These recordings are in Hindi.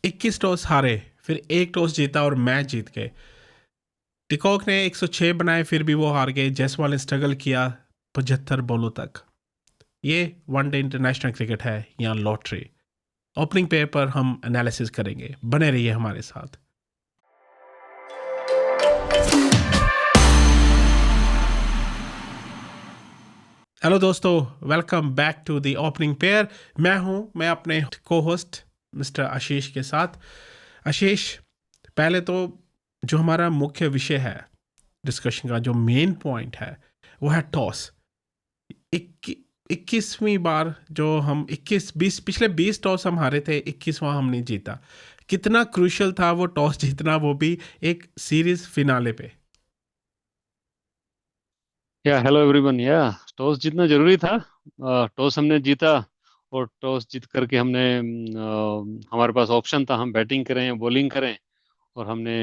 21 टॉस हारे, फिर एक टॉस जीता और मैच जीत गए। टिकॉक ने 106 बनाए, फिर भी वो हार गए। जायसवाल ने स्ट्रगल किया 75 बॉलों तक। ये वनडे इंटरनेशनल क्रिकेट है या लॉटरी। ओपनिंग पेयर पर हम एनालिसिस करेंगे, बने रहिए हमारे साथ। हेलो दोस्तों, welcome back to the opening pair. मैं अपने को होस्ट मिस्टर आशीष के साथ। आशीष, पहले तो जो हमारा मुख्य विषय है डिस्कशन का, जो मेन पॉइंट है, वो है टॉस। 21वीं बार जो हम 21-20 पिछले 20 टॉस हम हारे थे, 21वां हमने जीता। कितना क्रूशियल था वो टॉस जीतना, वो भी एक सीरीज फिनाले पे। या हेलो एवरीवन। या टॉस जीतना जरूरी था। टॉस हमने जीता और टॉस जीत करके हमने हमारे पास ऑप्शन था, हम बैटिंग करें या बॉलिंग करें। और हमने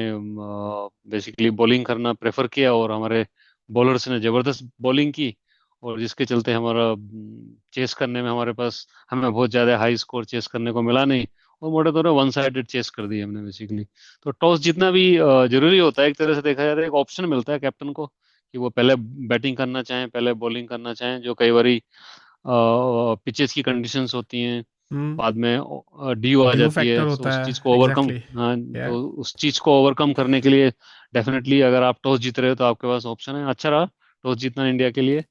बेसिकली बॉलिंग करना प्रेफर किया और हमारे बॉलर्स ने ज़बरदस्त बॉलिंग की। और जिसके चलते हमारा चेस करने में हमारे पास हमें बहुत ज़्यादा हाई स्कोर चेस करने को मिला नहीं। और मोटे तौर पर वन साइडेड चेस कर दी हमने बेसिकली। तो टॉस जीतना भी जरूरी होता है, एक तरह से देखा जाए तो एक ऑप्शन मिलता है कैप्टन को कि वो पहले बैटिंग करना चाहें पहले बॉलिंग करना चाहें, जो कई बारी पिचेस की कंडीशंस होती हैं। हम्म। बाद में ड्यू आ ड्यू जाती फैक्टर है, तो होता उस है, चीज को ओवरकम। एग्जैक्टली। हाँ, या तो उस चीज को ओवरकम करने के लिए डेफिनेटली अगर आप टॉस जीत रहे हो तो आपके पास ऑप्शन है। अच्छा रहा टॉस जीतना इंडिया के लिए।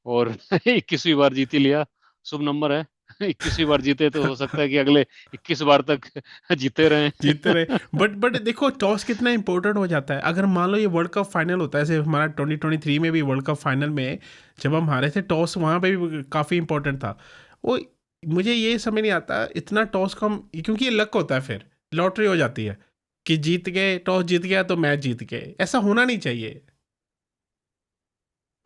और 21वीं बार जीत ही लिया, शुभ नंबर है। 21वीं बार जीते तो हो सकता है कि अगले 21 बार तक जीते रहें। जीतते रहे। बट देखो, टॉस कितना इंपॉर्टेंट हो जाता है। अगर मान लो ये वर्ल्ड कप फाइनल होता है, जैसे हमारा 2023 में भी वर्ल्ड कप फाइनल में जब हम हारे थे, टॉस वहाँ पे भी काफ़ी इंपॉर्टेंट था। वो मुझे ये समझ नहीं आता इतना टॉस को हम, क्योंकि ये लक होता है, फिर लॉटरी हो जाती है कि जीत गए, टॉस जीत गया तो मैच जीत गए। ऐसा होना नहीं चाहिए।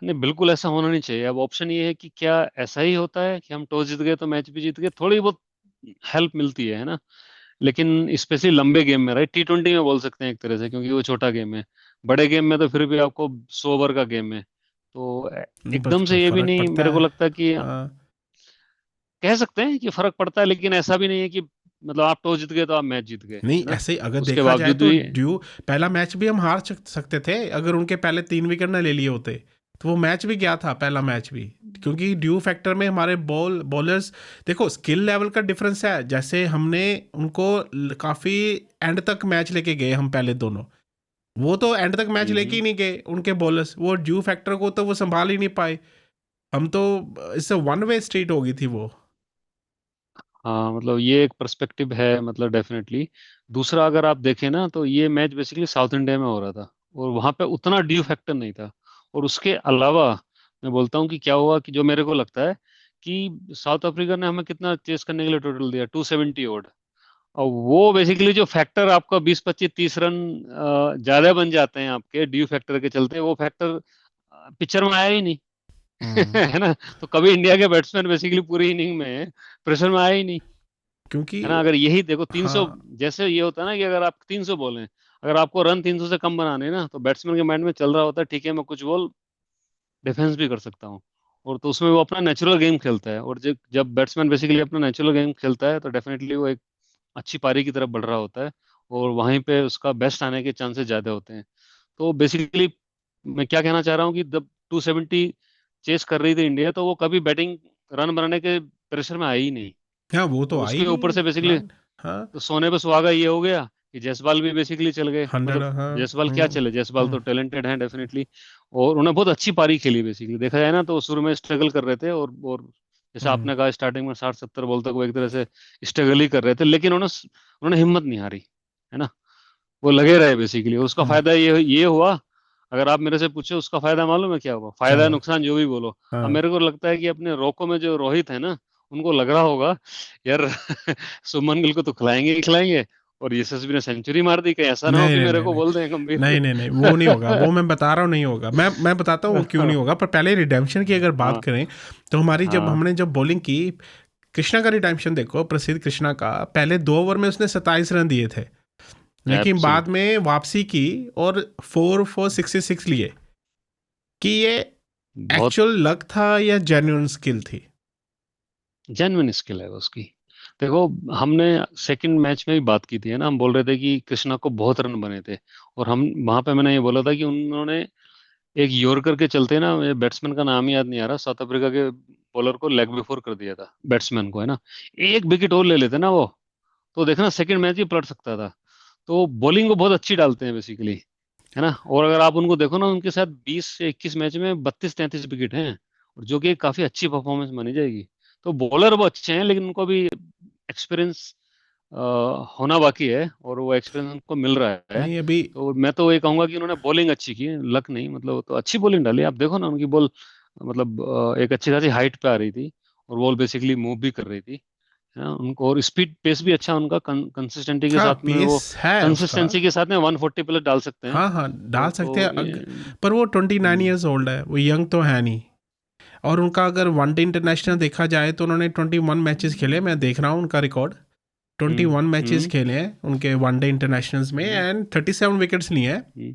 नहीं, बिल्कुल ऐसा होना नहीं चाहिए। अब ऑप्शन ये है कि क्या ऐसा ही होता है कि हम टॉस जीत गए तो मैच भी जीत गए, थोड़ी बहुत हेल्प मिलती है ना। लेकिन स्पेशली लंबे गेम में, राइट, T20 में बोल सकते हैं एक तरह से, क्योंकि वो छोटा गेम है। बड़े गेम में तो फिर भी आपको 100 ओवर का गेम है, तो एकदम बस से ये भी फर्क नहीं पड़ता मेरे को है। लगता कि हाँ। कह सकते हैं कि फर्क पड़ता है, लेकिन ऐसा भी नहीं है कि मतलब आप टॉस जीत गए तो आप मैच जीत गए, नहीं, है ना। ऐसे ही अगर उसके देखा जाए बावजूद तो भी ड्यू पहला मैच भी हम हार सकते थे अगर उनके पहले 3 विकेट ना ले लिए होते। तो वो मैच भी गया था, पहला मैच भी। क्योंकि ड्यू फैक्टर में हमारे बॉलर्स, देखो स्किल लेवल का डिफरेंस है। जैसे हमने उनको काफ़ी एंड तक मैच लेके गए हम पहले दोनों। वो तो एंड तक मैच लेके हम्म। ही नहीं गए, उनके बॉलर्स। वो ड्यू फैक्टर को तो वो संभाल ही नहीं पाए। हम तो, इससे वन वे स्ट्रीट हो गई थी वो। हाँ, मतलब ये एक पर्सपेक्टिव है, मतलब डेफिनेटली। दूसरा अगर आप देखें ना, तो ये मैच बेसिकली साउथ इंडिया में हो रहा था और वहां पे उतना ड्यू फैक्टर नहीं था। और उसके अलावा मैं बोलता हूँ कि क्या हुआ कि जो मेरे को लगता है कि साउथ अफ्रीका ने हमें कितना चेस करने के लिए टोटल दिया, 270 ओवर। और वो बेसिकली जो फैक्टर आपका 20-25-30 रन ज्यादा बन जाते हैं आपके ड्यू फैक्टर के चलते, वो फैक्टर पिक्चर में आया ही नहीं। हम्म। है ना। तो कभी इंडिया के बैट्समैन बेसिकली पूरी इनिंग में प्रेशर में आया ही नहीं, क्योंकि है ना। अगर यही देखो 300, हाँ। जैसे ये होता है ना कि अगर आप 300 बोले, अगर आपको रन 300 से कम बनाने हैं ना, तो बैट्समैन के माइंड में चल रहा होता है ठीक है मैं कुछ बॉल डिफेंस भी कर सकता हूँ। और तो उसमें वो अपना नेचुरल गेम खेलता है, और जब जब बैट्समैन बेसिकली अपना नेचुरल गेम खेलता है तो डेफिनेटली वो एक अच्छी पारी की तरफ बढ़ रहा होता है। और वहीं पे उसका बेस्ट आने के चांसेस ज्यादा होते हैं। तो बेसिकली मैं क्या कहना चाह रहा हूँ कि जब 270 चेस कर रही थी इंडिया, तो वो कभी बैटिंग रन बनाने के प्रेशर में आई ही नहीं। हाँ, वो तो तो आई उसके ऊपर नहीं। से बेसिकली राइट। हाँ। तो सोने पे सुहागा ये हो गया कि जायसवाल भी बेसिकली चल गए। 100। मतलब हाँ। जायसवाल क्या हम्म। चले, जायसवाल हम्म। तो टैलेंटेड हैं डेफिनेटली। और उन्होंने बहुत अच्छी पारी खेली बेसिकली, देखा जाए ना तो शुरू में स्ट्रगल कर रहे थे। और जैसे हम्म। आपने कहा स्टार्टिंग में 60-70 बॉल तक वो एक तरह से स्ट्रगल ही कर रहे थे, लेकिन उन्होंने हिम्मत नहीं हारी, है ना। वो लगे रहे बेसिकली, और उसका हम्म। फायदा ये हुआ। अगर आप मेरे से पूछे उसका फायदा मालूम है क्या हुआ, क्या फायदा हुआ? नुकसान जो भी बोलो। अब हाँ। मेरे को लगता है कि अपने रोको में जो रोहित है ना, उनको लग रहा होगा यार सुमन गिल को तो खिलाएंगे ही खिलाएंगे, और यशस्वी ने सेंचुरी मार दी, कहीं ऐसा ना हो नहीं कि नहीं मेरे नहीं को नहीं। बोल दें गंभीर। नहीं नहीं नहीं, वो नहीं होगा। वो मैं बता रहा हूँ, नहीं होगा। मैं बताता हूँ वो क्यों नहीं होगा। पर पहले रिडेम्पशन की अगर बात हाँ करें, तो हमारी जब हाँ। हमने जब बॉलिंग की, कृष्णा का रिडेम्पशन देखो, प्रसिद्ध कृष्णा का। पहले 2 ओवर में उसने 27 रन दिए थे, लेकिन बाद एब्सोल्युटली। में वापसी की और 4 4 66 लिए। कि ये बहुत एक्चुअल लक था या जेन्युइन स्किल थी? जेन्युइन स्किल है उसकी। देखो, हमने सेकंड मैच में भी बात की थी, है ना, हम बोल रहे थे कि कृष्णा को बहुत रन बने थे, और हम वहां पे मैंने ये बोला था कि उन्होंने एक यॉर्कर के चलते ना, बैट्समैन का नाम ही याद नहीं आ रहा, साउथ अफ्रीका के बॉलर को लेग बिफोर कर दिया था बैट्समैन को, है ना। एक विकेट और ले लेते ना वो, तो देखना सेकंड मैच ही पलट सकता था। तो बॉलिंग वो बहुत अच्छी डालते हैं बेसिकली, है ना। और अगर आप उनको देखो ना, उनके साथ 20 से 21 मैच में 32-33 विकेट हैं, और जो कि काफी अच्छी परफॉर्मेंस मानी जाएगी। तो बॉलर वो अच्छे हैं, लेकिन उनको भी एक्सपीरियंस होना बाकी है, और वो एक्सपीरियंस उनको मिल रहा है। नहीं अभी तो मैं तो ये कहूंगा कि उन्होंने बॉलिंग अच्छी की, लक नहीं, मतलब तो अच्छी बॉलिंग डाली। आप देखो ना उनकी बॉल, मतलब एक अच्छी खासी हाइट पे आ रही थी, और बॉल बेसिकली मूव भी कर रही थी, है ना उनको। और स्पीड पेस भी अच्छा उनका, कंसिस्टेंटी के हाँ साथ में वो, पेस है उसका। कंसिस्टेंसी के साथ में 140 प्लस डाल सकते हैं। हाँ हाँ डाल सकते हैं तो ये पर वो 29 हम्म, ईयर्स ओल्ड है, वो यंग तो है नहीं। और उनका अगर वनडे इंटरनेशनल देखा जाए तो उन्होंने 21 मैचेस खेले, मैं देख रहा हूँ उनका रिकॉर्ड। 21 मैचेस हम्म, खेले हैं उनके वनडे इंटरनेशनल्स में, हम्म, एंड 37 विकेट्स लिए हैं। हम्म।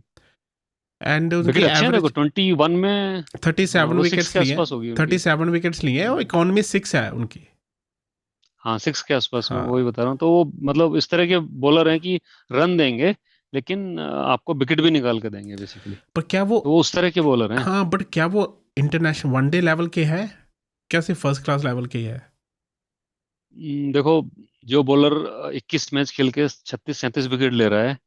एंड उनकी विकेट अच्छे हैं, देखो एवरेज 21 में। हाँ, 37 वो 6 विकेट्स के लिए हैं। आसपास होगी उनकी। 37 विकेट्स लिए हैं और हम्म, इकॉनमी 6 है उनकी। हाँ, 6 के आसपास, मैं हाँ वही बता रहा हूँ। तो वो मतलब इस तरह के बॉलर हैं कि रन देंगे, लेकिन आपको विकेट भी निकाल के देंगे बेसिकली। पर क्या वो, तो वो उस तरह के बॉलर हैं। हाँ बट क्या वो इंटरनेशनल वनडे लेवल के है, क्या सिर्फ फर्स्ट क्लास लेवल के ही है? देखो, जो बॉलर 21 मैच खेल के 36-37 विकेट ले रहा है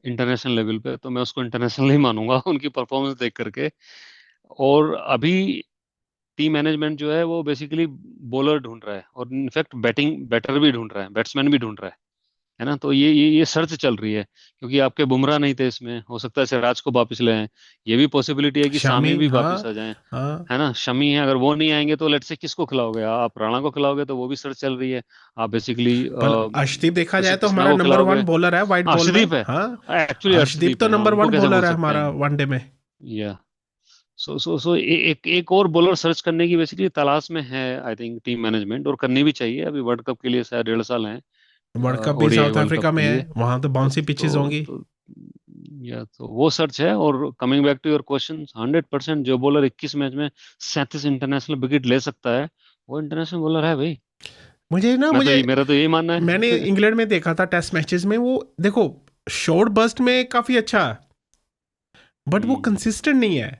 इंटरनेशनल लेवल पे, तो मैं उसको इंटरनेशनल ही मानूंगा उनकी परफॉर्मेंस देख करके। और अभी टीम मैनेजमेंट जो है वो बेसिकली बॉलर ढूंढ रहा है, और इनफैक्ट बैटिंग बैटर भी ढूंढ रहा है, बैट्समैन भी ढूंढ रहा है ना। तो ये सर्च चल रही है, क्योंकि आपके बुमराह नहीं थे इसमें, हो सकता है सिराज को वापस ले आए। ये भी पॉसिबिलिटी है कि शामी शामी भी हाँ। वापस आ जाएं, हाँ है ना। शमी है, अगर वो नहीं आएंगे तो लेट्स से किसको खिलाओगे आप? राणा को खिलाओगे, तो वो भी सर्च चल रही है। आप बेसिकली पर अर्शदीप देखा जाए तो कृष्णा हमारा को नंबर खिलाओगे। वन बॉलर है वाइट बॉल में, अर्शदीप है, हाँ। एक्चुअली अर्शदीप अर्शदीप तो है, हाँ, नंबर उनको वन कैसे बॉलर भूल है सकते हमारा हैं। वनडे में। या सो एक और बॉलर सर्च करने की बेसिकली तलाश में है, आई थिंक टीम मैनेजमेंट, और करनी भी चाहिए। अभी वर्ल्ड कप के लिए शायद 1.5 साल है, वर्ल्ड कप भी ODI south world cup Africa के में है, लिए। वहां तो तो बाउंसी पिचेस तो होंगी। तो या तो वो सर्च है। और coming back to your question, 100% जो बॉलर 21 मैच में 37 इंटरनेशनल विकेट ले सकता है, वो इंटरनेशनल बॉलर है भाई। मुझे ना मैं तो मुझे ये मेरा तो यही मानना मैंने है। इंग्लैंड में देखा था टेस्ट मैचेस में, वो देखो शॉर्ट बर्स्ट में काफी अच्छा है, बट वो हम्म, कंसिस्टेंट नहीं है।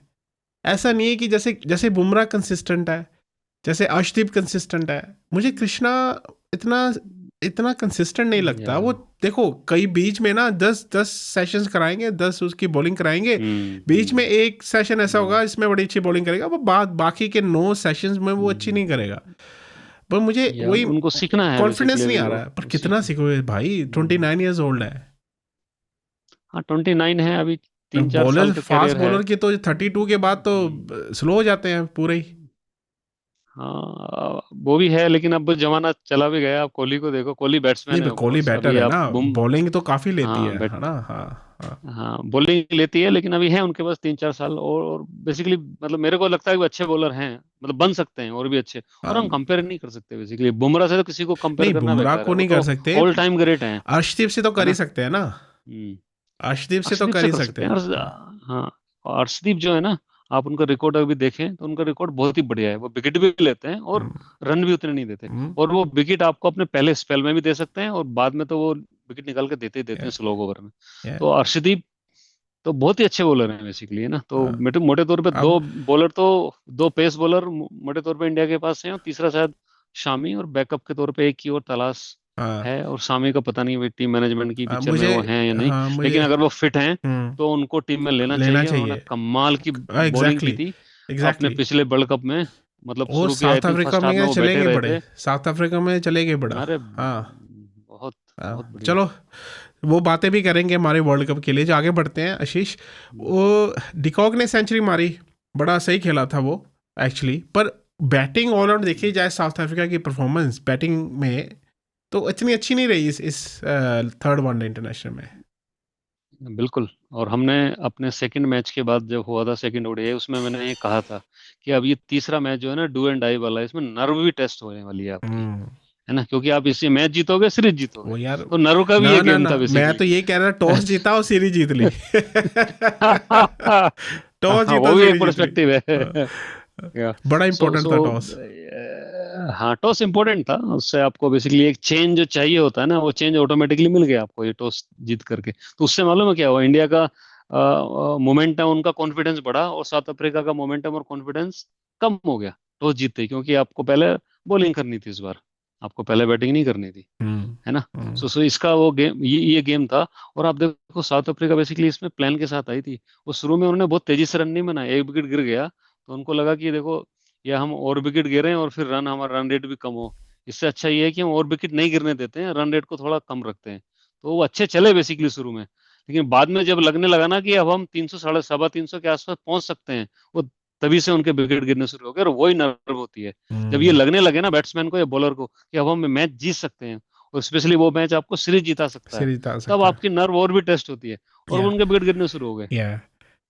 ऐसा नहीं है कि जैसे जैसे बुमराह कंसिस्टेंट है, जैसे अर्शदीप कंसिस्टेंट है, मुझे कृष्णा इतना इतना कंसिस्टेंट नहीं लगता या वो। देखो कई बीच में ना 10 10 सेशंस कराएंगे, 10 उसकी बॉलिंग कराएंगे, हम्म, बीच में एक सेशन ऐसा हम्म, होगा इसमें बड़ी अच्छी बॉलिंग करेगा, वो बाकी के 9 सेशंस में वो अच्छी नहीं हम्म। करेगा। पर मुझे या वही उनको सीखना है बेसिकली, कॉन्फिडेंस नहीं अभी आ वो रहा है, पर वो कितना सीख। सीखोगे भाई, 29 ईयर्स ओल्ड है। हाँ, 29 है अभी, 3-4 साल बॉलर का फास्ट कैरियर है। बॉलर के तो 32 के बाद तो हम्म, स्लो हो जाते हैं पूरे ही। हाँ, वो भी है, लेकिन अब जमाना चला भी गया। आप कोहली को देखो, कोहली नहीं बैट्समैन है पर ऑफ कोहली कोर्स, बैटर अभी है आप ना, बुम। बॉलिंग तो काफी लेती हाँ, है ना। हाँ हाँ। हाँ, बॉलिंग लेती है, लेकिन अभी है उनके पास 3-4 साल और बेसिकली मतलब मेरे को लगता है कि वो अच्छे बॉलर हैं, मतलब बन सकते हैं और भी अच्छे। और हाँ हम कंपेयर नहीं कर सकते बेसिकली, बुमराह से तो किसी को कंपेयर नहीं करना बुमराह बेकार है, को वो नहीं कर तो सकते, ऑल टाइम ग्रेट हैं, अर्शदीप से तो है कर ही ना। सकते हैं ना। हम्म। अर्शदीप से तो अर्शदीप कर से ही कर सकते सकते हैं, हैं, और हाँ। हाँ, और अर्शदीप जो है ना, आप उनका रिकॉर्ड अभी देखें तो उनका रिकॉर्ड बहुत ही बढ़िया है। वो विकेट भी लेते हैं, और हम्म, रन भी उतने नहीं देते। हम्म, और वो विकेट आपको अपने पहले स्पेल में भी दे सकते हैं, और बाद में तो वो विकेट निकाल के देते ही देते या, हैं स्लो ओवर में। या, तो अर्शदीप तो बहुत ही अच्छे बॉलर हैं बेसिकली, है ना। तो हाँ। मोटे तौर पे दो अब बॉलर तो, दो पेस बॉलर मोटे तौर पे इंडिया के पास हैं, और तीसरा शायद शामी, और बैकअप के तौर पे एक की और तलाश हाँ है। और शामी का पता नहीं भाई टीम मैनेजमेंट की पिक्चर में मुझे, वो हैं या नहीं, हाँ मुझे, लेकिन अगर वो फिट हैं हम्म, तो उनको टीम में लेना लेना चाहिए। उन्होंने चाहिए। कमाल की बॉलिंग की एग्जैक्टली, थी अपने एग्जैक्टली। पिछले वर्ल्ड कप में, मतलब और शुरू के I South think Africa first half में में वो बैठे चलेंगे रहे बड़े, थे। साउथ अफ्रीका में चलेंगे बड़ा। अरे हाँ बहुत बहुत हाँ बढ़िया। चलो, वो बातें भी करेंगे हमारे वर्ल्ड कप के लिए। जो आगे बढ़ते हैं आशीष, हम्म, वो डिकॉक ने सेंचुरी मारी, बड़ा सही खेला था वो एक्चुअली। पर बैटिंग ऑल आउट देखी हम्म। जाए, साउथ अफ्रीका की परफॉर्मेंस बैटिंग में तो इतनी अच्छी नहीं रही इस थर्ड वनडे इंटरनेशनल में। बिल्कुल। और हमने अपने सेकंड मैच के बाद जब हुआ था सेकंड ओडीआई, उसमें मैंने ये कहा था कि अब ये तीसरा मैच जो है ना, डू एंड डाई वाला है, इसमें नर्व भी टेस्ट होने वाली है आपकी, हम्म, है ना, क्योंकि आप इसी मैच जीतोगे, सीरीज जीतोगे। वो यार, तो नर्व का भी ना ये ना गेम ना, था मैं बेसिकली। तो ये कह रहा टॉस जीता और सीरीज जीत ली। टॉस हाँ, जीता वो भी एक सीरीज जीत ली। पर्सपेक्टिव है। हाँ, या बड़ा सो इंपॉर्टेंट सो था टॉस। हाँ, टॉस इम्पोर्टेंट था, उससे आपको बेसिकली एक चेंज जो चाहिए होता है ना, वो चेंज ऑटोमेटिकली मिल गया आपको ये टॉस जीत करके। तो उससे मालूम है क्या हुआ, इंडिया का मोमेंटम, उनका कॉन्फिडेंस बढ़ा, और साउथ अफ्रीका का मोमेंटम और कॉन्फिडेंस कम हो गया टॉस जीतते ही, क्योंकि आपको पहले बॉलिंग करनी थी इस बार, आपको पहले बैटिंग नहीं करनी थी, हम्म। है ना। हम्म। सो इसका वो गेम, ये गेम था। और आप देखो साउथ अफ्रीका बेसिकली इसमें प्लान के साथ आई थी। वो शुरू में उन्होंने बहुत तेजी से रन नहीं बनाए, एक विकेट गिर गया तो उनको लगा कि देखो, या हम और विकेट गिरे और फिर हमारा रन रेट भी कम हो, इससे अच्छा ये है कि हम और विकेट नहीं गिरने देते हैं, रन रेट को थोड़ा कम रखते हैं। तो वो अच्छे चले बेसिकली शुरू में, लेकिन बाद में जब लगने लगा ना कि अब हम 300, साढ़े सवा 300 के आसपास पहुंच सकते हैं, वो तभी से उनके विकेट गिरने शुरू हो गए। और वही नर्व होती है, जब ये हम्म। लगने लगे ना बैट्समैन को या बॉलर को कि अब हम मैच जीत सकते हैं, और स्पेशली वो मैच आपको सीरीज जिता सकता है, सीरीज आ तब सकता है। आपकी नर्व और भी टेस्ट होती है, और या उनके विकेट गिरने शुरू हो गए। या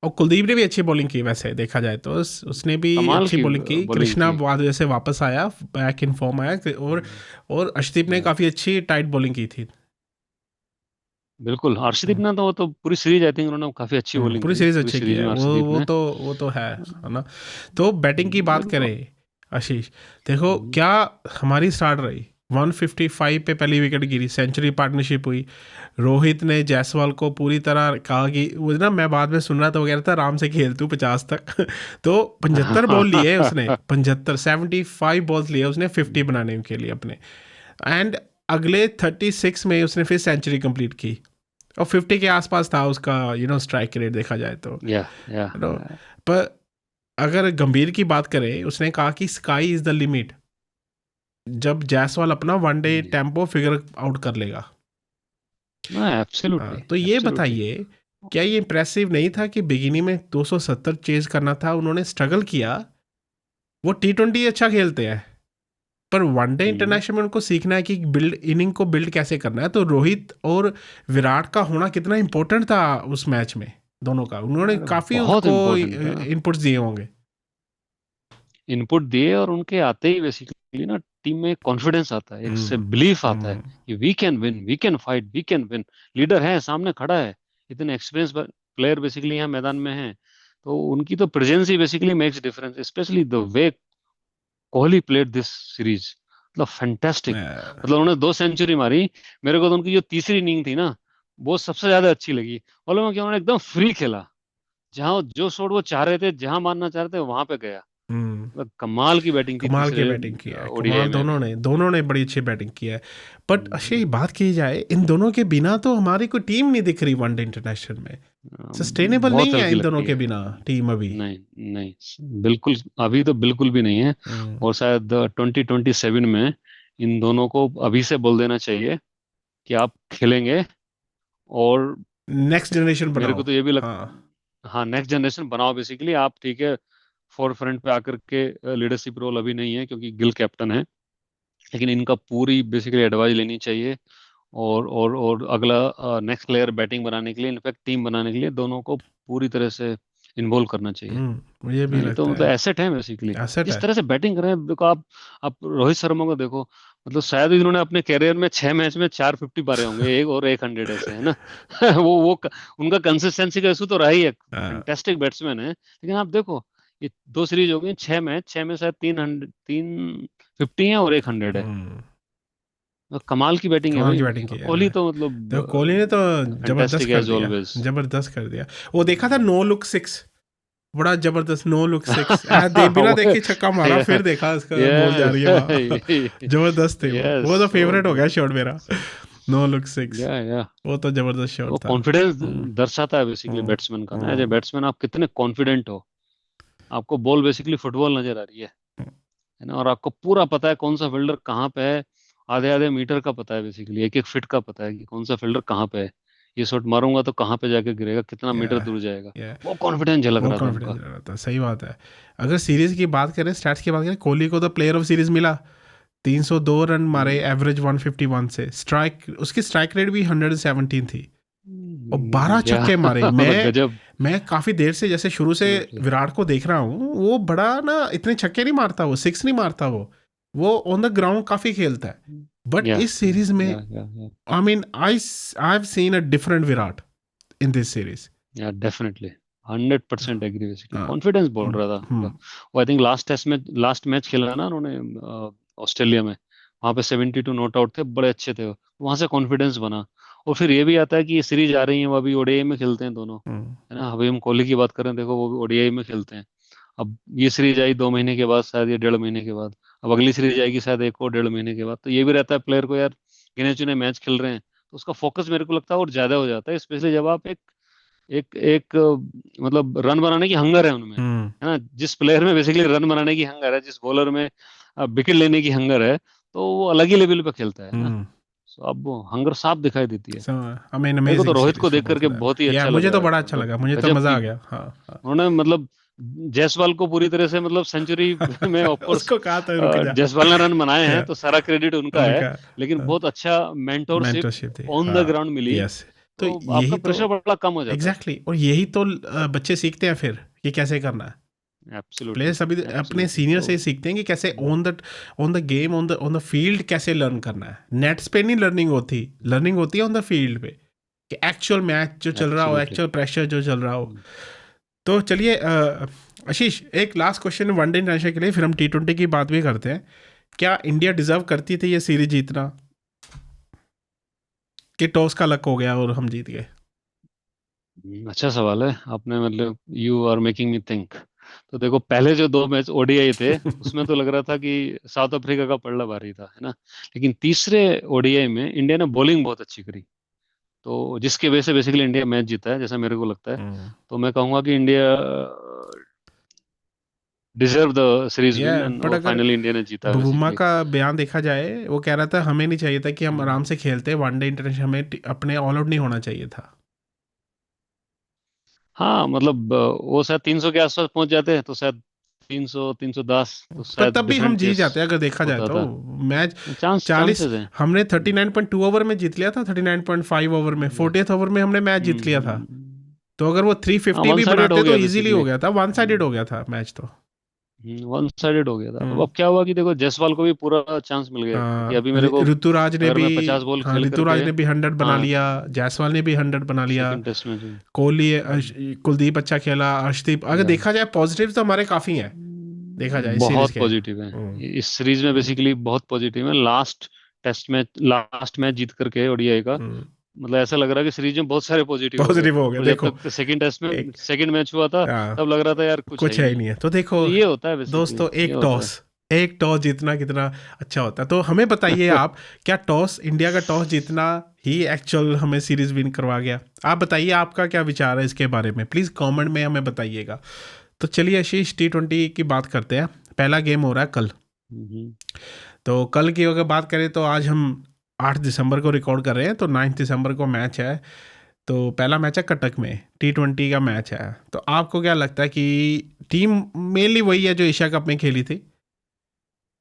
और कुलदीप ने भी अच्छी बॉलिंग की, वैसे देखा जाए तो उसने भी कमाल अच्छी की बॉलिंग की। बॉलिंग कृष्णा थी। बाद जैसे वापस आया, बैक इन फॉर्म आया, और अर्शदीप ने Yeah. काफ़ी अच्छी टाइट बॉलिंग की थी। बिल्कुल, अर्शदीप ने तो, वो तो पूरी सीरीज आई थिंक उन्होंने काफी अच्छी बॉलिंग पूरी करी, सीरीज पूरी अच्छी की सीरीज है में वो अर्शदीप वो ने। तो वो तो है ना। तो बैटिंग की बात बिल्कुल। करें आशीष, देखो हम्म। क्या हमारी स्टार्ट रही। 155 पे पहली विकेट गिरी, सेंचुरी पार्टनरशिप हुई। रोहित ने जायसवाल को पूरी तरह कहा कि वो ना, मैं बाद में सुन रहा था, वो कह रहा था आराम से खेल तू 50 तक। तो 75 बॉल लिए उसने, 75 बॉल्स लिए उसने 50 बनाने के लिए अपने। एंड अगले 36 में उसने फिर सेंचुरी कंप्लीट की, और 50 के आसपास था उसका स्ट्राइक रेट देखा जाए तो, या यू नो। पर अगर गंभीर की बात करें, उसने कहा कि स्काई इज द लिमिट जब जायसवाल अपना वनडे टेम्पो फिगर आउट कर लेगा। एब्सोल्युटली, तो ये एब्सोल्युटली। बताइए, क्या ये इंप्रेसिव नहीं था कि बिगिनिंग में 270 चेज करना था, उन्होंने स्ट्रगल किया। वो T20 अच्छा खेलते हैं, पर वनडे हम्म। इंटरनेशनल में उनको सीखना है कि बिल्ड इनिंग को बिल्ड कैसे करना है। तो रोहित और विराट का होना कितना इंपॉर्टेंट था उस मैच में, दोनों का, उन्होंने अरे काफी बहुत उसको इम्पोर्टेंट था, इनपुट्स दिए होंगे। इनपुट दिए, और उनके आते ही बेसिकली ना टीम में कॉन्फिडेंस आता है, एक से हम्म। बिलीफ आता है हम्म। कि we can win, we can fight, we can win. Leader है सामने खड़ा है, इतने एक्सपीरियंस प्लेयर बेसिकली यहाँ मैदान में है, तो उनकी तो presence he basically makes difference, specially the way Kohli played this series, मतलब फैंटास्टिक। मतलब उन्होंने 2 सेंचुरी मारी, मेरे को तो उनकी जो तीसरी इनिंग थी ना, वो सबसे ज्यादा अच्छी लगी। बोलो मैं, कि उन्होंने एकदम फ्री खेला, जहां जो शॉट वो चाह रहे थे, जहां मारना चाह रहे थे वहां पे गया। हम्म। मतलब कमाल की बैटिंग थी कमाल की तीसरे बैटिंग किया है, ओडीआई कमाल, में भी। दोनों ने बड़ी अच्छी बैटिंग किया है। बट हम्म, अक्षय, बात की जाए, इन दोनों के बिना तो हमारी कोई टीम नहीं दिख रही वनडे इंटरनेशनल में। सस्टेनेबल बहुत नहीं है हल्की इन दोनों लगती के है। बिना टीम अभी। नहीं, नहीं, बिल्कुल, अभी तो बिल्कुल भी नहीं है। हम्म। और शायद 2027 में इन दोनों को अभी से बोल देना चाहिए कि आप खेलेंगे। और नेक्स्ट जनरेशन मेरे को बनाओ। तो ये भी लग, हाँ। हाँ, नेक्स्ट जनरेशन बनाओ बेसिकली आप, ठीक है। फोर फ्रंट पे आकर के लीडरशिप रोल अभी नहीं है क्योंकि गिल कैप्टन है, लेकिन इनका पूरी बेसिकली एडवाइस लेनी चाहिए। और अगला नेक्स्ट प्लेयर बैटिंग बनाने के लिए, इनफैक्ट टीम बनाने के लिए, दोनों को पूरी तरह से इन्वॉल्व करना चाहिए। मुझे भी नहीं तो लगता मतलब है एसेट है बेसिकली, एसेट जिस है। तरह से बैटिंग कर रहे हैं, देखो आप रोहित शर्मा को देखो, मतलब शायद इन्होंने अपने करियर में 6 मैच में 450 पारे होंगे, एक और 100 ऐसे, है ना। उनका कंसिस्टेंसी का इशू तो रहा ही है, हाँ। फैंटेस्टिक बैट्समैन है, लेकिन आप देखो, ये 2 सीरीज हो गई, 6 मैच, 6 में शायद 350 है और 100 है। हम्म। तो कमाल की बैटिंग है कमाल की भाई बैटिंग इनकी, की और है। कोहली तो देखो कोहली ने तो मतलब जबरदस्त फैंटेस्टिक कर एज दिया, ऑलवेज। जबरदस्त कर दिया। वो देखा था नो लुक सिक्स, बड़ा जबरदस्त नो लुक सिक्स, दे बिना देखे छक्का मारा, फिर देखा उसका बॉल जा रही है वहां। जबरदस्त थे वो यस, तो फेवरेट हो गया शॉट मेरा, नो लुक सिक्स। या वो तो जबरदस्त शॉट वो था। कॉन्फिडेंस हम्म। दर्शाता है बेसिकली हम्म। बैट्समैन का ना, एज ए हम्म। बैट्समैन आप कितने कॉन्फिडेंट हो, आपको बॉल बेसिकली फुटबॉल नजर आ रही है ना, और आपको पूरा पता है कौन सा फील्डर कहाँ पे है, आधे आधे मीटर का पता है बेसिकली, एक एक फीट का पता है कि कौन सा फील्डर कहाँ पे है, ये शॉट मारूंगा तो कहाँ पे जाके गिरेगा, कितना मीटर या दूर जाएगा। या वो कॉन्फिडेंस झलक वो रहा था कॉन्फिडेंस उनका। रहा था, सही बात है। अगर सीरीज की बात करें, स्टैट्स की बात करें, कोहली को तो प्लेयर ऑफ सीरीज मिला। 302 रन मारे हम्म, एवरेज 151 से, उसकी स्ट्राइक रेट भी 117 थी, और 12 या छक्के मारे। मतलब मैं गजब। मैं काफी देर से, जैसे शुरू से एब्सोल्युटली। विराट को देख रहा हूँ, वो बड़ा ना इतने छक्के नहीं मारता, वो सिक्स नहीं मारता, वो ऑन द ग्राउंड काफी खेलता है। बट या इस सीरीज में, या I mean, I have seen a different Virat in this series. या डेफिनेटली, 100% एग्री, बेसिकली कॉन्फिडेंस बोल रहा था उनका। हम्म। वो आई थिंक लास्ट टेस्ट में, लास्ट मैच खेला ना उन्होंने, ऑस्ट्रेलिया में, वहाँ पे 72 नॉट आउट थे, बड़े अच्छे थे, वहां से कॉन्फिडेंस बना। और फिर ये भी आता है कि ये सीरीज आ रही है, वो अभी ओडीआई में खेलते हैं दोनों, हम्म, है ना। अभी हम कोहली की बात करें, देखो वो भी ओडीआई में खेलते हैं। अब ये सीरीज आई 2 महीने के बाद, शायद ये 1.5 महीने के बाद, अब अगली सीरीज आएगी शायद 1 और 1.5 महीने के बाद। तो ये भी रहता है प्लेयर को यार, गिने चुने मैच खेल रहे हैं तो उसका फोकस मेरे को लगता है और ज्यादा हो जाता है, स्पेशली जब आप एक एक एक मतलब रन बनाने की हंगर है उनमें, हम्म, है ना। जिस प्लेयर में बेसिकली रन बनाने की हंगर है, जिस बॉलर में विकेट लेने की हंगर है, तो वो अलग ही लेवल पे खेलता है ना। हम्म। So, अब वो हंगर साफ दिखाई देती है। सो आई मीन मेरे को तो अमेजिंग रोहित को सीरीज फॉर देख बोथ करके ऑफ देम। बहुत ही या अच्छा मुझे तो लगा, बड़ा अच्छा मतलब लगा, मुझे तो गजब मजा की। आ गया। हाँ, हाँ। उन्होंने मतलब जायसवाल को पूरी तरह से मतलब सेंचुरी में ऑफ कोर्स उसको कहा था रुक जा। जायसवाल ने रन बनाए हैं या तो सारा क्रेडिट उनका है, उनका लेकिन बहुत अच्छा मेंटोरशिप मेंटरशिप थी, ऑन द हाँ। ग्राउंड मिली, यस। तो तो आपका यही तो प्रेशर बड़ा कम हो जाता एग्जैक्टली exactly, और यही तो बच्चे सीखते हैं फिर कि कैसे करना है। है। एब्सोल्युटली, प्लेयर्स अभी अपने एब्सोल्युटली। सीनियर तो से ही सीखते हैं कि कैसे on the game, on the field कैसे लर्न करना है। नेट्स पे नहीं लर्निंग होती, लर्निंग होती है ऑन द फील्ड पे, कि एक्चुअल मैच जो चल रहा हो, एब्सोल्युटली। एक्चुअल प्रेशर जो चल रहा हो। तो चलिए आशीष, एक लास्ट क्वेश्चन वनडे इंटरनेशनल के लिए, फिर हम T20 की बात भी करते हैं। क्या इंडिया डिजर्व करती थी ये सीरीज जीतना, कि टॉस का लक हो गया और हम जीत गए? अच्छा सवाल है आपने, मतलब you are making me think. तो देखो, पहले जो 2 मैच ओडीआई थे उसमें तो लग रहा था कि साउथ अफ्रीका का पलड़ा भारी था, है ना। लेकिन तीसरे ओडीआई में इंडिया ने बॉलिंग बहुत अच्छी करी, तो जिसकी वजह से बेसिकली इंडिया मैच जीता है, जैसा मेरे को लगता है। हम्म, तो मैं कहूंगा कि इंडिया डिजर्व द सीरीज या विन, एंड बट और अगर फाइनली इंडिया ने जीता बुमा बेसिकली। का बयान देखा जाए, वो कह रहा था हमें नहीं चाहिए था कि हम हम्म। आराम से खेलते वनडे इंटरनेशनल, हमें अपने ऑल आउट नहीं होना चाहिए था। हाँ मतलब वो शायद 300 के आसपास पहुंच जाते हैं, तो शायद 300 310, तो पर शायद तब भी हम डिफरेंट जीत केस जाते हैं अगर देखा जाए होता तो। था। मैच चालीस, चांसेस हैं। हमने 39.2 ओवर में जीत लिया था, 39.5 ओवर में, हम्म। 40th ओवर में हमने मैच जीत लिया था। तो अगर वो हाँ, 350 वन भी साइडेड हो बनाते तो गया इजीली हो बेसिकली। गया था, वन साइडेड हो गया था मैच तो। वन साइडेड हो गया था। हम्म। अब क्या हुआ कि देखो, जायसवाल को भी पूरा चांस मिल गया, क्योंकि अभी मेरे को, ऋतुराज ने अगर भी, मैं 50 बॉल हाँ खेल ऋतुराज करके, ने भी 100 बना हाँ, लिया, जायसवाल ने भी 100 बना लिया, सेकंड टेस्ट में जो, कोहली, कुलदीप अच्छा खेला, अर्शदीप, अगर या, देखा जाए पॉजिटिव तो हमारे काफ़ी हैं, देखा जाए इस सीरीज बहुत के। पॉजिटिव है। इस सीरीज में बेसिकली बहुत पॉजिटिव है। लास्ट मैच जीत करके ओडीआई का, मतलब ऐसा लग रहा है कि सीरीज में बहुत सारे पॉजिटिव हो गए। पॉजिटिव हो गया और जब देखो। तक सेकंड टेस्ट में एक सेकंड मैच हुआ था, आ, तब लग रहा था यार कुछ है कुछ ही है ही नहीं। नहीं है। तो देखो तो ये होता है बेसिकली, दोस्तों, ये होता है। एक टॉस जीतना कितना अच्छा होता है। तो हमें बताइए आप, क्या टॉस, इंडिया का टॉस जीतना ही एक्चुअल हमें सीरीज विन करवा गया? आप बताइए, आपका क्या विचार है इसके बारे में, प्लीज़ कमेंट में हमें बताइएगा। तो चलिए आशीष, T20 की बात करते हैं। पहला गेम हो रहा है कल। हम्म। तो कल की अगर बात करें तो आज हम 8 दिसंबर को रिकॉर्ड कर रहे हैं, तो 9 दिसंबर को मैच है। तो पहला मैच है कटक में, T20 का मैच है। तो आपको क्या लगता है कि टीम मेनली वही है जो एशिया कप में खेली थी,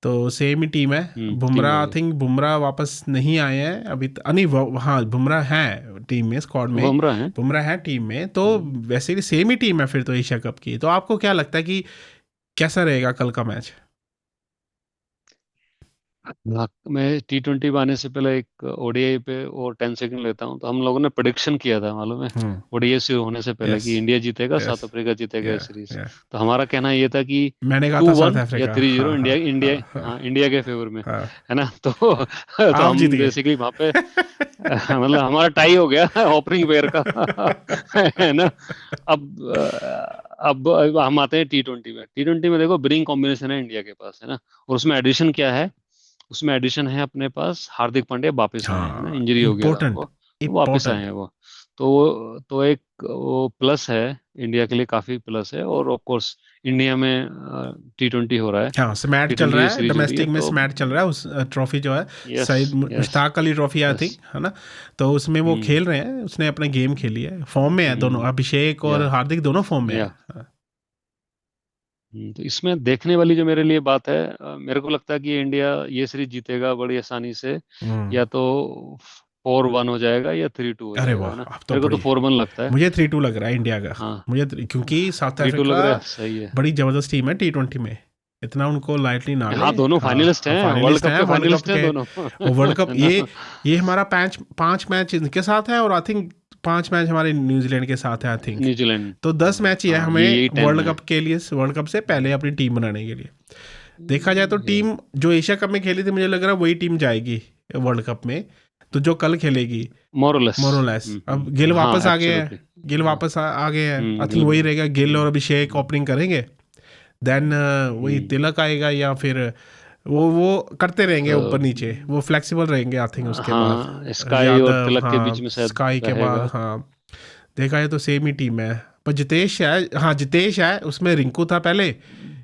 तो सेम ही टीम है। टीम बुमराह, आई वही है। थिंक बुमराह वापस नहीं आए हैं अभी नहीं हाँ बुमराह है टीम में, स्क्वाड में। बुमराह है। बुमराह है टीम में, तो वैसे भी सेम ही टीम है फिर तो एशिया कप की। तो आपको क्या लगता है कि कैसा रहेगा कल का मैच? मैं T20 पे आने से पहले एक ओडीआई पे और 10 सेकंड लेता हूँ। तो हम लोगों ने प्रिडिक्शन किया था, मालूम है, हम्म। ओडीआई शुरू होने से पहले, यस, कि इंडिया जीतेगा, यस, साउथ अफ्रीका जीतेगा या, ये सीरीज। या। तो हमारा कहना ये था कि मैंने कहा टू था साउथ वन या अफ्रीका, 3-0 हाँ, हाँ, इंडिया, इंडिया, हाँ, हाँ, हाँ, इंडिया के फेवर में, हाँ। है ना। तो आप जीत हम गए। बेसिकली वहां पे मतलब हमारा टाई हो गया ओपनिंग पेयर का है ना। अब हम आते हैं T20 में देखो, ब्रिंग कॉम्बिनेशन है इंडिया के पास, है ना। और उसमें एडिशन क्या है, उसमें एडिशन है अपने पास, हार्दिक पांड्या वापस आए हैं, है ना, हाँ, इंजरी हो गया था इम्पोर्टेंट, उनको, तो वापस आए इम्पोर्टेंट। हैं वो। तो एक वो प्लस है, इंडिया के लिए काफी प्लस है। और ऑफ कोर्स इंडिया में T20 हो रहा है, हाँ, स्मैट चल T20 रहा की है, सीरीज हो रही है, डोमेस्टिक में तो स्मैट चल रहा है, उस ट्रॉफी जो है, yes, Syed yes, Mushtaq Ali trophy I yes. Think, है ना। तो उसमें वो हम्म। खेल रहे हैं, उसने अपने गेम खेली है, फॉर्म में है दोनों, हम्म। अभिषेक और या, हार्दिक दोनों फॉर्म में है। या। तो इसमें देखने वाली जो मेरे लिए बात है, मेरे को लगता है कि इंडिया ये सीरीज जीतेगा बड़ी आसानी से। हम्म। या तो 4-1 हो जाएगा या 3-2 हो अरे जाएगा, वाह, है ना। अब तो मेरे को तो बड़ी, 4-1 लगता है। मुझे 3-2 लग रहा है इंडिया का। हाँ, क्योंकि साउथ 3-2 लग अफ्रीका रहा है, सही है। बड़ी ज़बरदस्त टीम है T20 में, इतना उनको लाइटली ना ले। हाँ, दोनों फाइनलिस्ट हाँ, हैं, वर्ल्ड फाइनलिस्ट कप हैं के वर्ल्ड कप फाइनलिस्ट हैं के। दोनों वो वर्ल्ड कप, है ना। ये हमारा पाँच पांच मैच इनके साथ है, और आई थिंक 5 मैच हमारे न्यूजीलैंड के साथ है आई थिंक। न्यूजीलैंड। तो 10 मैच ही है हाँ, ये हमें यही 10 वर्ल्ड है। कप के लिए, वर्ल्ड कप से पहले अपनी टीम बनाने के लिए। देखा जाए तो या टीम जो एशिया कप में खेली थी, मुझे लग रहा है वही टीम जाएगी वर्ल्ड कप में, तो जो कल खेलेगी मोरलेस। मोरोलेस। अब गिल हाँ वापस आ गए हैं, एब्सोल्युटली। गिल वापस आ गए हैं, आई थिंक गिल। वही रहेगा, गिल और अभिषेक ओपनिंग करेंगे। देन वही हम्म, तिलक आएगा, या फिर वो करते रहेंगे ऊपर नीचे, अ, वो फ्लेक्सिबल रहेंगे आई थिंक उसके बाद। हाँ स्काई और यादव, तिलक के बीच हाँ में शायद स्काई के बाद, रहेगा। हाँ देखा जाए तो सेम ही टीम है। पर जितेश है, हाँ जितेश है, उसमें रिंकू था पहले,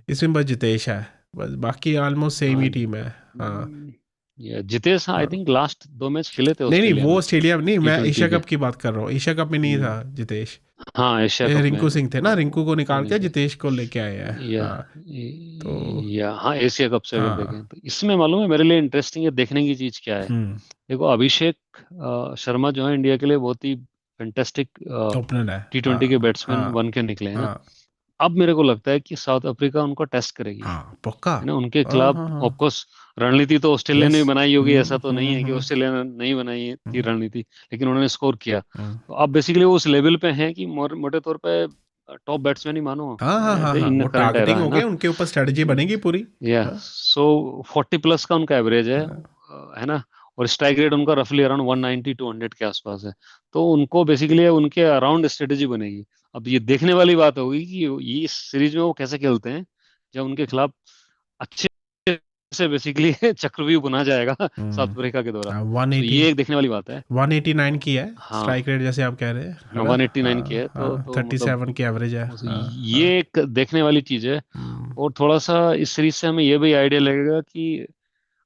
इसमें बस जितेश है, बस बाकी ऑलमोस्ट सेम हाँ ही टीम है। हाँ या जितेश, हाँ आई हाँ। थिंक लास्ट 2 मैच खेले थे नहीं नहीं, ऑस्ट्रेलिया वो में, ऑस्ट्रेलिया में नहीं, टी मैं ट्वेंटी एशिया के। कप की बात कर रहा हूँ, एशिया कप में नहीं था हम्म, जितेश। हाँ एशिया ये कप में रिंकू सिंह थे ना, रिंकू को वो निकाल नहीं के थे। जितेश को लेके आए हैं। या हाँ तो या हाँ एशिया कप से अगर देखें हाँ। तो इसमें मालूम है मेरे लिए इंटरेस्टिंग है देखने की चीज क्या है। हम्म। देखो अभिषेक शर्मा जो है इंडिया के लिए बहुत ही फैंटेस्टिक ओपनर है। T20 के हाँ बैट्समैन हाँ बन के निकले हैं ना। हाँ अब मेरे को लगता है कि साउथ अफ्रीका उनको टेस्ट करेगी, हाँ पक्का। है ना, उनके हाँ खिलाफ। हाँ हाँ। ऑफ कोर्स रणनीति तो ऑस्ट्रेलिया ने यस। भी बनाई होगी, ऐसा तो नहीं है कि हम्म। ऑस्ट्रेलिया ने नहीं बनाई थी हम्म, रणनीति, लेकिन उन्होंने स्कोर किया। हम्म। तो अब बेसिकली वो उस लेवल पे हैं कि मोटे तौर पे टॉप बैट्समैन ही मानो हाँ हाँ हाँ हाँ, इन वो करंट एरा, टारगेटिंग है हो ना। गया, उनके ऊपर स्ट्रेटजी बनेगी पूरी। या हाँ सो 40+ का उनका एवरेज हाँ है ना। और स्ट्राइक रेट उनका रफली अराउंड 190 टू 100 के आसपास है। तो उनको बेसिकली उनके अराउंड स्ट्रेटेजी बनेगी। अब ये देखने वाली बात होगी कि ये इस सीरीज में वो कैसे खेलते हैं, जब उनके खिलाफ अच्छे से बेसिकली चक्रव्यूह बुना जाएगा साउथ अफ्रीका के दौरान। वन सो एटी ये एक देखने वाली बात है। 189 की है हाँ स्ट्राइक रेट, जैसे आप कह रहे हैं, है ना। 189 की है, हाँ हाँ, तो मतलब 37 की एवरेज है। हाँ हाँ। ये एक देखने वाली चीज है। हम्म, और थोड़ा सा इस सीरीज से हमें ये भी आइडिया लगेगा कि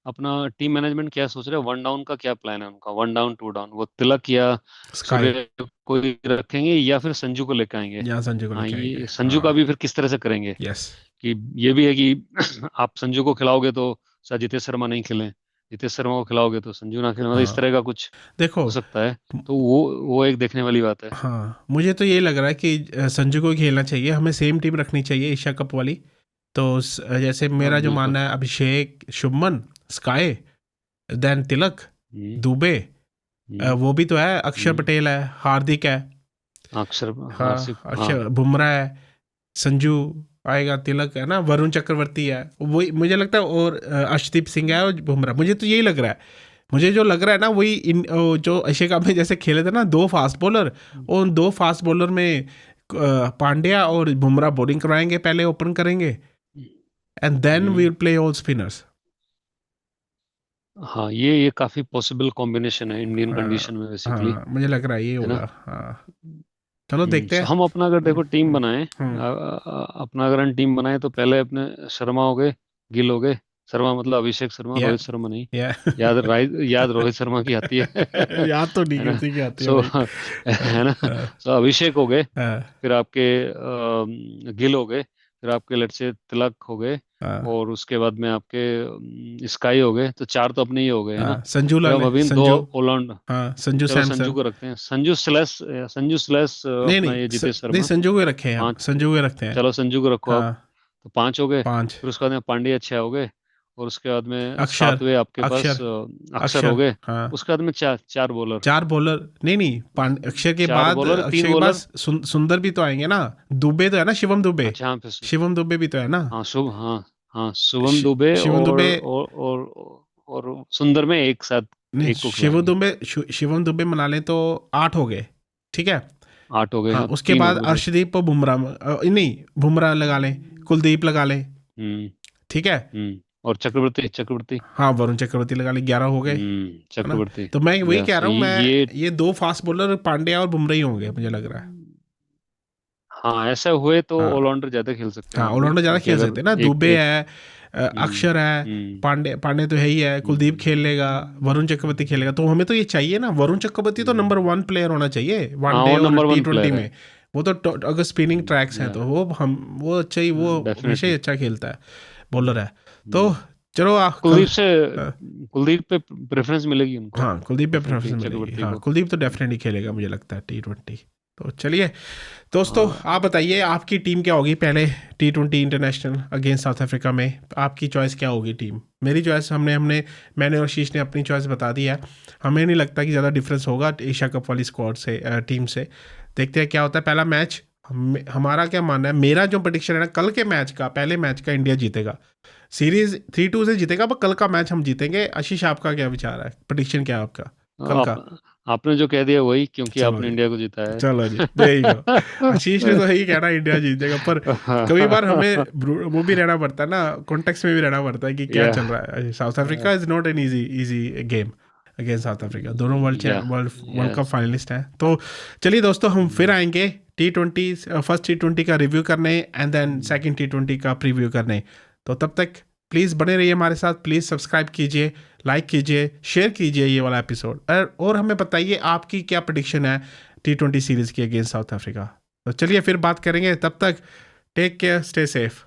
अपना टीम मैनेजमेंट क्या सोच रहा है, वन डाउन का क्या प्लान है उनका, वन डाउन टू डाउन, वो तिलक या स्काई सूर्य को ही रखेंगे या फिर संजू को लेकर आएंगे। यहाँ संजय को हाँ लेके आएंगे। ये संजू का हाँ भी फिर किस तरह से करेंगे, यस। कि ये भी है कि आप संजू को खिलाओगे तो शायद जितेश शर्मा नहीं खेलें, जितेश शर्मा को खिलाओगे तो संजू ना खेले, मतलब इस हाँ तरह का कुछ देखो, हो सकता है। तो वो एक देखने वाली बात है। हाँ मुझे तो ये लग रहा है कि संजू को ही खेलना चाहिए, हमें सेम टीम रखनी चाहिए एशिया कप वाली। तो जैसे हाँ मेरा जो बिल्कुल। मानना है, अभिषेक, शुभमन, स्काई, देन तिलक, हम्म दुबे, हम्म वो भी तो है, अक्षर हम्म पटेल है, हार्दिक है, अक्षर, हाँ हार्दिक, हाँ। अक्षर, बुमराह है, संजू आएगा, तिलक है ना, वरुण चक्रवर्ती है, वही मुझे लगता है, और अर्शदीप सिंह है, और बुमराह, मुझे तो यही लग रहा है। मुझे जो लग रहा है ना, वही जो एशिया कप में जैसे खेले थे ना, दो फास्ट बॉलर, उन दो फास्ट बॉलर में पांड्या और बुमराह बॉलिंग करवाएंगे, पहले ओपन करेंगे, and then we'll hmm play all spinners. हाँ ये काफी पॉसिबल कॉम्बिनेशन है इंडियन हाँ कंडीशन में बेसिकली, हाँ, मुझे लग रहा है ये है ना। होगा। हाँ चलो देखते सो हैं। हम अपना अगर देखो टीम हम्म, बनाए, हम्म, अपना अगर हम टीम बनाए तो पहले अपने शर्मा हो गए, गिल हो गए। शर्मा मतलब अभिषेक शर्मा, या रोहित शर्मा नहीं। या याद रोहित शर्मा की आती है याद तो नहीं है ना। उसी की आती है सो भाई। है ना। हाँ, सो अभिषेक हो गए, हाँ, फिर आपके गिल हो गए, फिर आपके लेट से तिलक हो गए, हाँ, और उसके बाद में आपके स्काई हो गए, तो चार तो अपने ही हो गए, है ना। हाँ, संजू फिर ला अब ले, अभी दो संजू। ऑलराउंड। हाँ संजू चलो संजू सैमसन। को रखते हैं, संजू स्लैश नहीं अपना नहीं ये जितेश नहीं, शर्मा। संजू को ही रखे हैं हम, पांच, संजू को ही रखते हैं। चलो संजू को रखो आप। हाँ तो 5 हो गए। 5। फिर उसके बाद में पांड्या 6 हो गए, और उसके बाद में अक्षर, 7वें आपके पास अक्षर, अक्षर हो अक्षर, गए। हाँ उसके बाद में चार चार बॉलर। 4 बॉलर। नहीं नहीं, अक्षर के चार बाद, बॉलर, तीन अक्षर के बाद बॉलर सुंदर भी तो आएंगे ना, दुबे तो है ना, शिवम दुबे, अच्छा हाँ शिवम दुबे भी तो है ना। हाँ हाँ हाँ शुभम दुबे शिवम दुबे, और सुंदर में एक साथ नहीं एक को शिवम खिलाएंगे। दुबे, शिवम दुबे मना लें तो 8 हो गए, ठीक है। 8 हो गए, हाँ हाँ उसके 3 हो बाद गए फिर। अर्शदीप और बुमराह, नहीं बुमराह लगा लें, कुलदीप लगा लें, हम्म ठीक है। और चक्रवर्ती। हाँ वरुण चक्रवर्ती लगा लें, 11 हो गए, है ना। चक्रवर्ती। तो मैं वही या कह सो रहा हूँ, मैं ये ये दो फास्ट बॉलर पांड्या और बुमराह ही होंगे मुझे लग रहा है। हाँ ऐसा हुए तो हाँ ऑलराउंडर ज्यादा खेल सकते हैं हाँ, आदमी, ऑलराउंडर ज़्यादा क्योंकि खेल अगर सकते हैं ना, एक दुबे एक है, हम्म अक्षर है, हम्म पांडे पांडे तो है ही है, कुलदीप हम्म खेल लेगा, वरुण चक्रवर्ती खेलेगा, तो हमें तो ये चाहिए ना, वरुण चक्रवर्ती तो नंबर हम्म। 1 प्लेयर होना चाहिए हाँ वनडे वो और नंबर वन T20 प्लेयर है। में। वो तो अगर स्पिनिंग ट्रैक्स हैं या तो वो अच्छा ही, वो हमेशा ही डेफिनेटली। अच्छा खेलता है, बॉलर है। तो चलो कल, कुलदीप से, हाँ कुलदीप पे प्रेफरेंस मिलेगी उनको, हाँ, कुलदीप पे डेफिनेटली प्रेफरेंस मिलेगी, चक्रवर्ती हाँ को। कुलदीप तो डेफिनेटली खेलेगा मुझे लगता है T20। तो चलिए दोस्तों, हाँ आप बताइए आपकी टीम क्या होगी पहले T20 international against south Africa में, आपकी चॉइस क्या होगी टीम। मेरी चॉइस मैंने और शीश ने अपनी चॉइस बता दी है। हमें नहीं लगता कि ज़्यादा डिफरेंस होगा एशिया कप वाली स्क्वाड से, टीम से। देखते हैं क्या होता है पहला मैच। हमारा क्या मानना है, मेरा जो प्रेडिक्शन है ना, कल के मैच का, पहले मैच का इंडिया जीतेगा। सीरीज 3-2 से जीतेगा, पर कल का मैच हम जीतेंगे। आशीष आपका क्या विचार है, प्रेडिक्शन क्या है आपका कल का? आपने जो कह दिया वही, क्योंकि चलो आपने जी, इंडिया को जिताया है। चलो जी, there you go। आशीष ने तो यही कहना इंडिया जीतेगा, पर कभी बार हमें वो भी रहना पड़ता है ना, कॉन्टेक्स्ट में भी रहना पड़ता है कि क्या या चल रहा है। South Africa is not an easy easy game against south Africa. दोनों या world world cup yes finalist हैं। तो चलिए दोस्तों, हम फिर आएंगे T20, फर्स्ट T20 का रिव्यू करने, एंड देन सेकंड T20 का प्रीव्यू करने। तो तब तक प्लीज़ बने रहिए हमारे साथ, प्लीज़ सब्सक्राइब कीजिए, लाइक कीजिए, शेयर कीजिए ये वाला एपिसोड, और हमें बताइए आपकी क्या प्रेडिक्शन है T20 सीरीज़ की अगेंस्ट साउथ अफ्रीका। तो चलिए फिर बात करेंगे, तब तक टेक केयर, स्टे सेफ।